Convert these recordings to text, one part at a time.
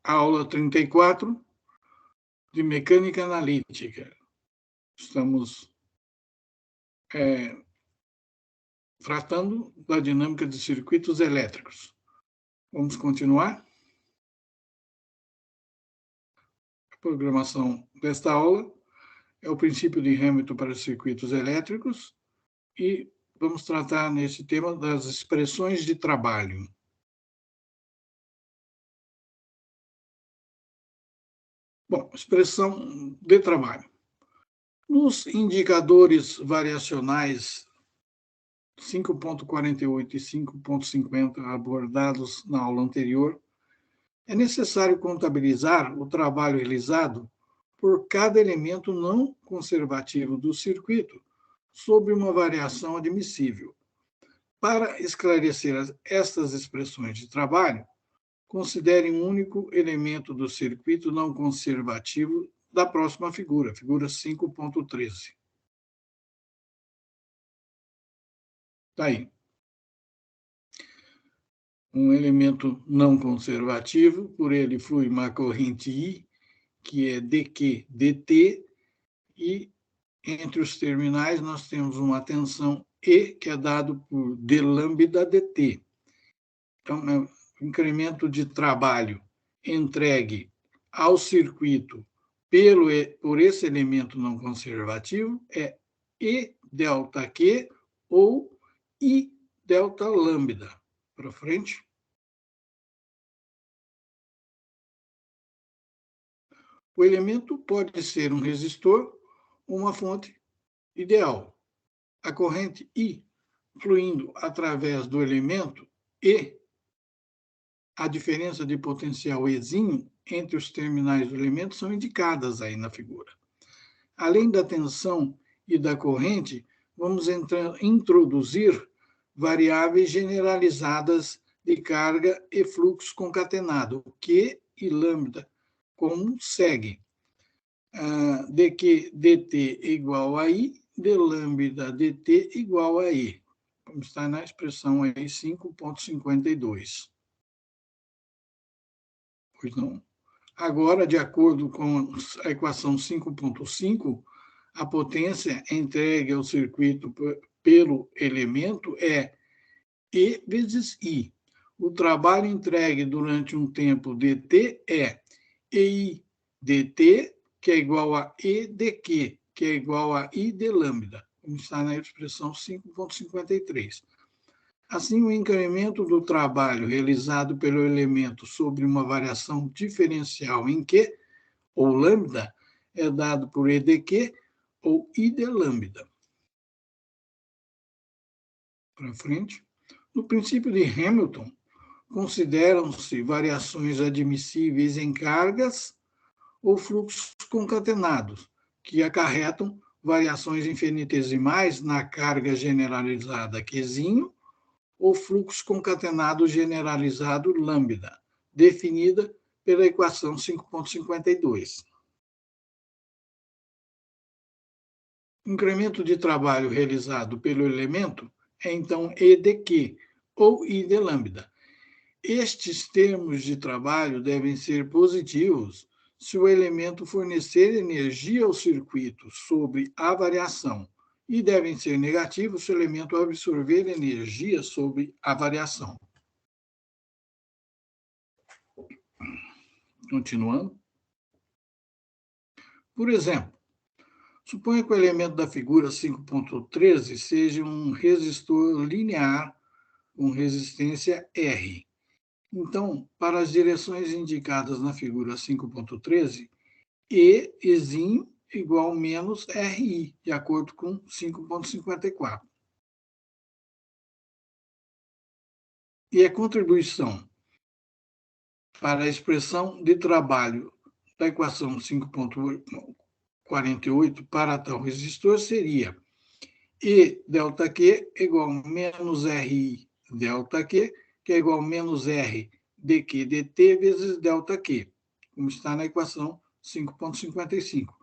aula 34 de mecânica analítica. Estamos tratando da dinâmica de circuitos elétricos. Vamos continuar? A programação desta aula é o princípio de Hamilton para os circuitos elétricos e vamos tratar nesse tema das expressões de trabalho. Bom, expressão de trabalho. Nos indicadores variacionais 5.48 e 5.50 abordados na aula anterior, é necessário contabilizar o trabalho realizado por cada elemento não conservativo do circuito sob uma variação admissível. Para esclarecer estas expressões de trabalho, considere um único elemento do circuito não conservativo da próxima figura, figura 5.13. Está aí. Um elemento não conservativo, por ele flui uma corrente I, que é dQ dt, e entre os terminais nós temos uma tensão E, que é dado por d lambda dt. Então, o incremento de trabalho entregue ao circuito por esse elemento não conservativo é E delta Q ou I delta lambda. Para frente. O elemento pode ser um resistor ou uma fonte ideal. A corrente I fluindo através do elemento E, a diferença de potencial Ezinho entre os terminais do elemento são indicadas aí na figura. Além da tensão e da corrente, vamos introduzir variáveis generalizadas de carga e fluxo concatenado, Q e lambda, como segue. dQ dt igual a I, d lambda dt igual a E. Como está na expressão aí 5.52. Pois não. Agora, de acordo com a equação 5.5, a potência entregue ao circuito pelo elemento é E vezes I. O trabalho entregue durante um tempo dt é EI dt, que é igual a E dQ, que é igual a I d lambda, como está na expressão 5.53. Assim, o incremento do trabalho realizado pelo elemento sobre uma variação diferencial em Q, ou lambda, é dado por E dQ ou I d lambda. Para frente. No princípio de Hamilton, consideram-se variações admissíveis em cargas ou fluxos concatenados, que acarretam variações infinitesimais na carga generalizada Qzinho ou fluxo concatenado generalizado lambda, definida pela equação 5.52. O incremento de trabalho realizado pelo elemento é, então, E dQ, ou I d lambda. Estes termos de trabalho devem ser positivos se o elemento fornecer energia ao circuito sobre a variação, e devem ser negativos se o elemento absorver energia sobre a variação. Continuando. Por exemplo, suponha que o elemento da figura 5.13 seja um resistor linear com resistência R. Então, para as direções indicadas na figura 5.13, Ezinho igual menos RI, de acordo com 5.54. E a contribuição para a expressão de trabalho da equação 5.48 para tal resistor seria E delta Q igual a menos RI delta Q, que é igual a menos R dQ dt vezes delta Q, como está na equação 5.55.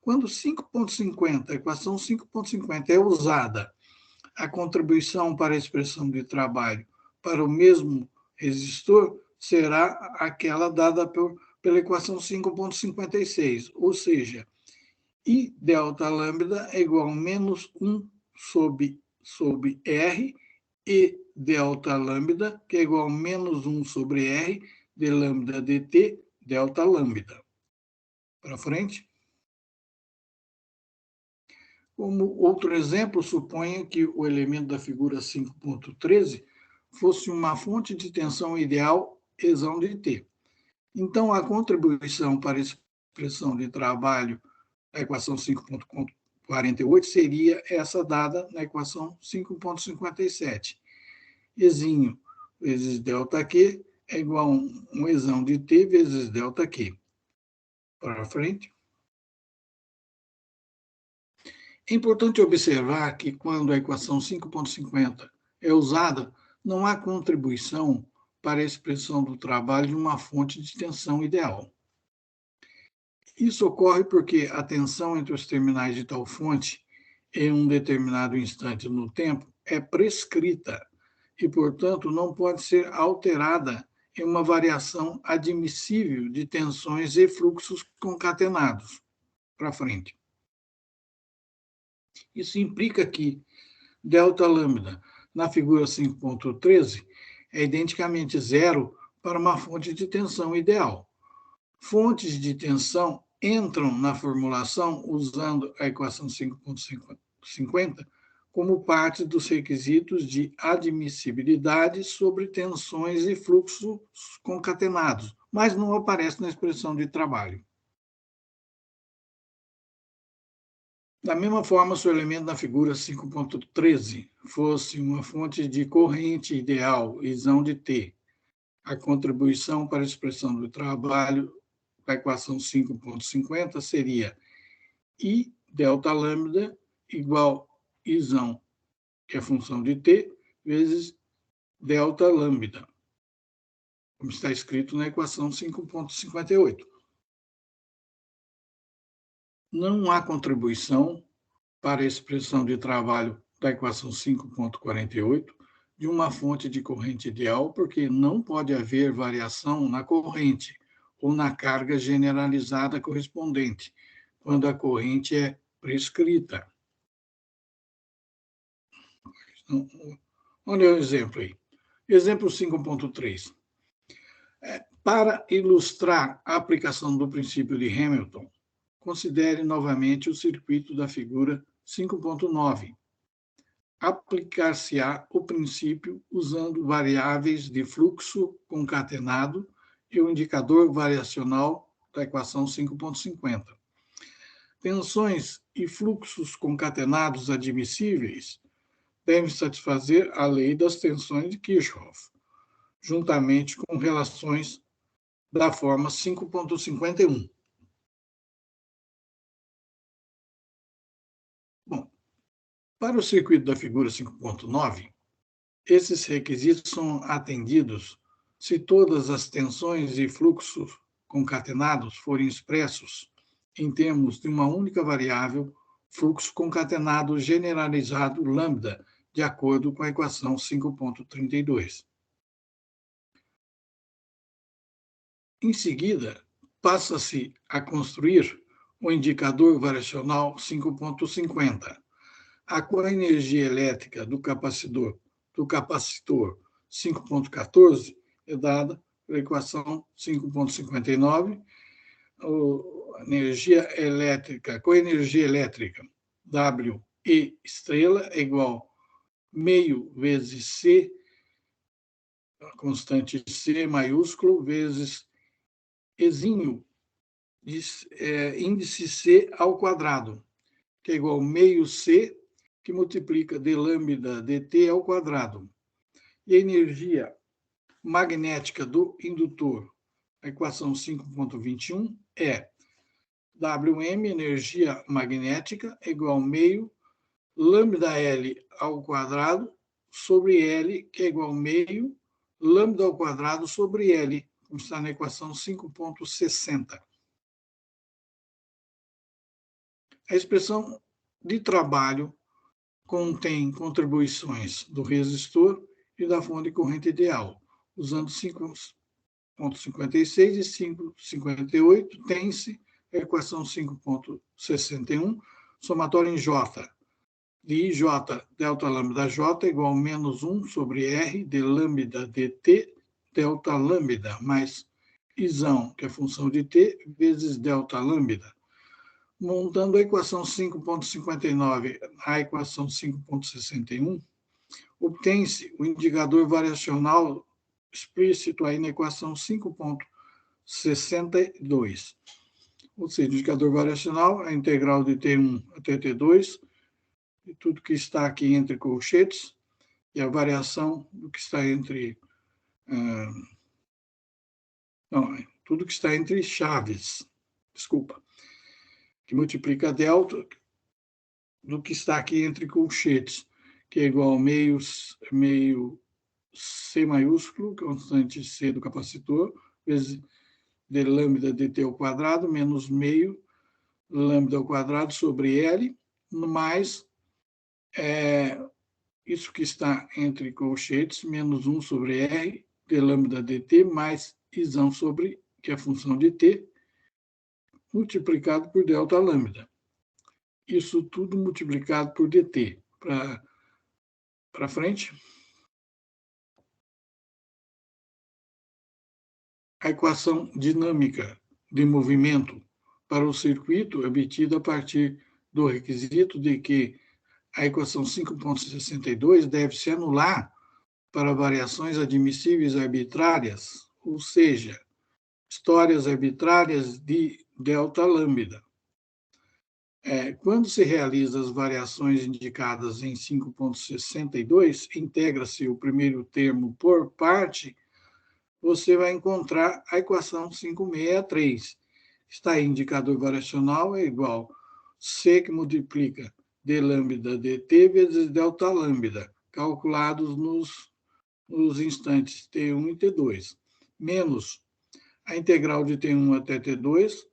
Quando 5.50, a equação 5.50 é usada, a contribuição para a expressão de trabalho para o mesmo resistor será aquela dada pela equação 5.56, ou seja, I delta lambda é igual a menos 1 sobre R, e delta lambda, que é igual a menos 1 sobre R de lambda dt delta lambda. Para frente. Como outro exemplo, suponha que o elemento da figura 5.13 fosse uma fonte de tensão ideal exão de T. Então, a contribuição para a expressão de trabalho da equação 5.48 seria essa dada na equação 5.57. Ezinho vezes ΔQ é igual a um exão de T vezes ΔQ. Para frente. É importante observar que, quando a equação 5.50 é usada, não há contribuição para a expressão do trabalho de uma fonte de tensão ideal. Isso ocorre porque a tensão entre os terminais de tal fonte, em um determinado instante no tempo, é prescrita e, portanto, não pode ser alterada em uma variação admissível de tensões e fluxos concatenados. Para frente. Isso implica que delta lambda, na figura 5.13, é identicamente zero para uma fonte de tensão ideal. Fontes de tensão entram na formulação usando a equação 5.50 como parte dos requisitos de admissibilidade sobre tensões e fluxos concatenados, mas não aparece na expressão de trabalho. Da mesma forma, se o elemento da figura 5.13 fosse uma fonte de corrente ideal, isão de T, a contribuição para a expressão do trabalho da equação 5.50 seria I delta lambda igual isão, que é função de T, vezes delta lambda, como está escrito na equação 5.58. Não há contribuição para a expressão de trabalho da equação 5.48 de uma fonte de corrente ideal, porque não pode haver variação na corrente ou na carga generalizada correspondente, quando a corrente é prescrita. Olha o exemplo aí. Exemplo 5.3. Para ilustrar a aplicação do princípio de Hamilton, considere novamente o circuito da figura 5.9. Aplicar-se-á o princípio usando variáveis de fluxo concatenado e o indicador variacional da equação 5.50. Tensões e fluxos concatenados admissíveis devem satisfazer a lei das tensões de Kirchhoff, juntamente com relações da forma 5.51. Bom, para o circuito da figura 5.9, esses requisitos são atendidos se todas as tensões e fluxos concatenados forem expressos em termos de uma única variável, fluxo concatenado generalizado lambda, de acordo com a equação 5.32. Em seguida, passa-se a construir o indicador variacional 5.50. A coenergia elétrica do capacitor 5.14 é dada pela equação 5.59. Coenergia elétrica W E estrela é igual meio vezes C, a constante C maiúsculo, vezes Ezinho, índice C ao quadrado, que é igual a meio C, que multiplica d lambda dt ao quadrado. E a energia magnética do indutor, a equação 5.21, é Wm, energia magnética, é igual a meio lambda L ao quadrado sobre L, que é igual a meio lambda ao quadrado sobre L, como está na equação 5.60. A expressão de trabalho contém contribuições do resistor e da fonte de corrente ideal, usando 5.56 e 5.58, tem-se a equação 5.61, somatório em J, de J delta lambda J igual a menos 1 sobre R de lambda dt delta lambda mais Izão, que é função de t, vezes delta lambda. Montando a equação 5.59 à equação 5.61, obtém-se o indicador variacional explícito aí na equação 5.62. Ou seja, o indicador variacional, a integral de T1 até T2, de tudo que está aqui entre colchetes, e a variação do que está entre... tudo que está entre chaves, desculpa, que multiplica delta do que está aqui entre colchetes, que é igual a meio C maiúsculo, constante C do capacitor, vezes d lambda dt ao quadrado, menos meio lambda ao quadrado sobre L, mais isso que está entre colchetes, menos 1 sobre R, d lambda dt, mais Izão sobre, que é a função de t, multiplicado por delta lambda. Isso tudo multiplicado por dt. Para frente. A equação dinâmica de movimento para o circuito é obtida a partir do requisito de que a equação 5.62 deve se anular para variações admissíveis arbitrárias, ou seja, histórias arbitrárias de delta lambda. Quando se realiza as variações indicadas em 5.62, integra-se o primeiro termo por parte, você vai encontrar a equação 563. Está aí, indicador variacional é igual C que multiplica d lambda dt vezes delta lambda, calculados nos instantes T1 e T2, menos a integral de T1 até T2,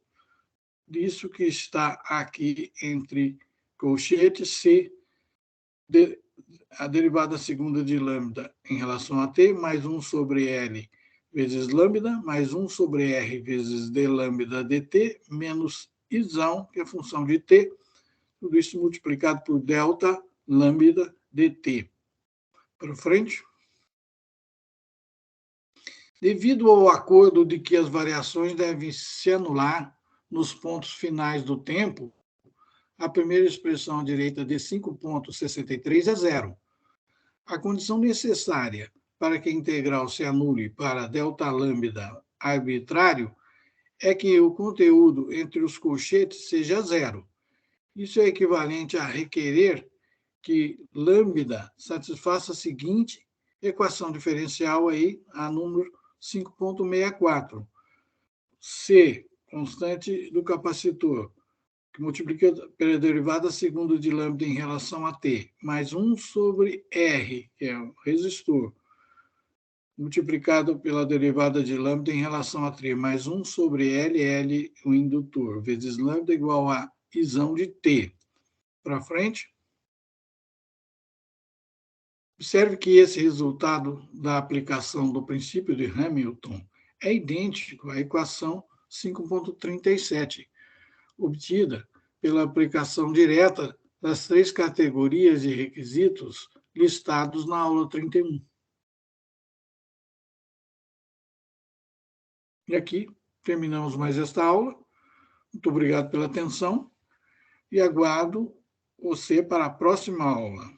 disso que está aqui entre colchetes, C, a derivada segunda de lambda em relação a T, mais 1 sobre L vezes lambda, mais 1 sobre R vezes d lambda dt, menos Izão, que é a função de T, tudo isso multiplicado por delta lambda dt. Para frente. Devido ao acordo de que as variações devem se anular nos pontos finais do tempo, a primeira expressão à direita de 5.63 é zero. A condição necessária para que a integral se anule para delta lambda arbitrário é que o conteúdo entre os colchetes seja zero. Isso é equivalente a requerer que lambda satisfaça a seguinte equação diferencial aí, a número 5.64. C, constante do capacitor, que multiplica pela derivada segunda de lambda em relação a T, mais 1 sobre R, que é o resistor, multiplicado pela derivada de lambda em relação a T, mais 1 sobre L, o indutor, vezes lambda igual a Izão de T. Para frente. Observe que esse resultado da aplicação do princípio de Hamilton é idêntico à equação 5.37, obtida pela aplicação direta das 3 categorias de requisitos listados na aula 31. E aqui terminamos mais esta aula. Muito obrigado pela atenção e aguardo você para a próxima aula.